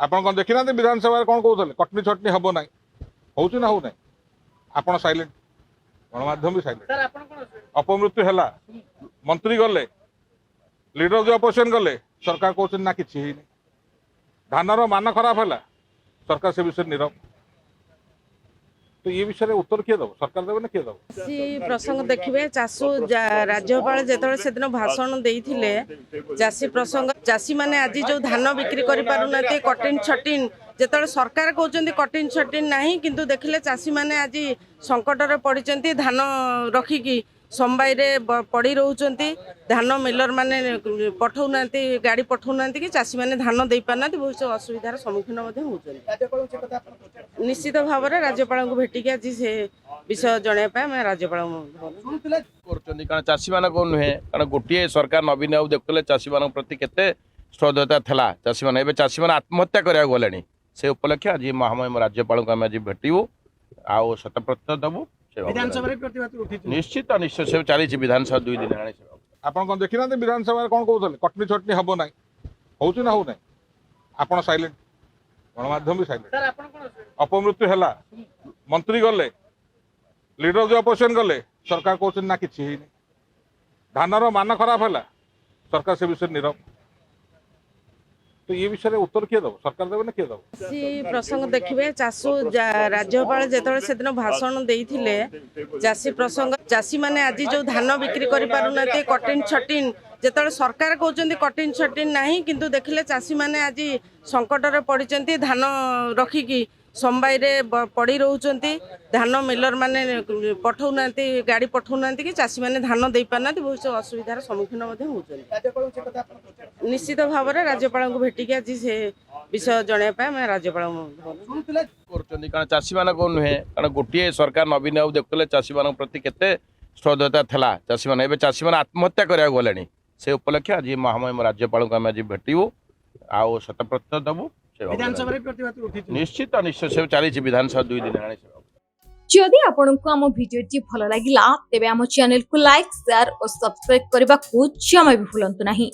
ଆପଣ କଣ ଦେଖିନାହାନ୍ତି ବିଧାନସଭାରେ କଣ କହୁଥିଲେ କଟନୀ ଛଟନୀ ହବ ନାହିଁ ହଉଛି ନା ହଉ ନାହିଁ ଆପଣ ସାଇଲେଣ୍ଟ ଗଣମାଧ୍ୟମ ବି ସାଇଲେଣ୍ଟ ଅପମୃତ୍ୟୁ ହେଲା ମନ୍ତ୍ରୀ ଗଲେ ଲିଡର ଯୋଉ ଅପୋଜିସନ ଗଲେ ସରକାର କହୁଛନ୍ତି ନା କିଛି ହେଇନି ଧାନର ମାନ ଖରାପ ହେଲା ସରକାର ସେ ବିଷୟରେ ନିରବ तो ये विषय उत्तर किए दब सरकार देवे ना किए दब सी प्रसंग देखिए चाषू राज्यपाल जो से दिन भाषण देते चाषी प्रसंग चाषी मैंने आज जो धान बिक्री कर कटिन छटिन जो सरकार कहते कटिन छटिन ना किंतु देखिले चाषी मैंने आज संकट पड़ते धान रखिकी समबाई पड़ी रोच धान मिलर माने पठाऊना गाड़ी पठाऊना कि चाषी मैंने धान दे पारना बहुत असुविधार सम्मुखीन होती निश्चित भाव में राज्यपाल को भेटिक आज से विषय जनवाई आम राज्यपाल चाषी मान नुहे कारण गोटे सरकार नवीन बाबू देखुले चाषी मान प्रति केते श्रद्धता था चाषी मैंने चाषी मैंने आत्महत्या करा गले से उपलक्षे आज महामहिम राज्यपाल को आम आज भेटू आउ शत प्रतिशत दबू निश्चित निश्चय से चली विधानसभा 2 दिन आपन कौन देखी ना विधानसभा कौन कहते कटनी छटनी हम ना हो ना हो ना आप साइलेंट गणमाध्यम भी साइलेंट अपमृत्यु है मंत्री गले लीडर जो अपोजिशन गले सरकार कहते ना किसी ହେଇନି धानर मान खराब है सरकार से विषय निरव तो ये विषय उत्तर किए दब सरकार देवे ना किए दब सी प्रसंग देखिए चाषू राज्यपाल जो से दिन भाषण देते चाषी प्रसंग चाषी मैंने आज जो धान बिक्री कर कटिन छटिन जो सरकार कहते कटिन छटिन ना किंतु देखिले चाषी मैंने आज संकट पड़ते धान रखिकी समबाई पड़ी रोच धान मिलर माने पठाऊना गाड़ी पठाऊना कि चाषी मैंने धान दे पारना बहुत असुविधार सम्मुखीन होती निश्चित भाव में राज्यपाल को भेटिक आज से विषय जनवाई आम राज्यपाल कारण चाषी मान नुहे कारण गोटे सरकार नवीन बाबू देखुले चाषी मान प्रति केते श्रद्धता था चाषी मैंने चाषी मैंने आत्महत्या करा गले से उपलक्षे आज महामहिम राज्यपाल को आम आज भेटू आउ शत प्रतिशत दबू निश्चित निश्चय से चली विधानसभा 2 दिन जदि आपंक आम भिडी भल लगा तेब आम चैनल को लाइक शेयर और सब्सक्राइब करने को जमा भी भूलु नहीं।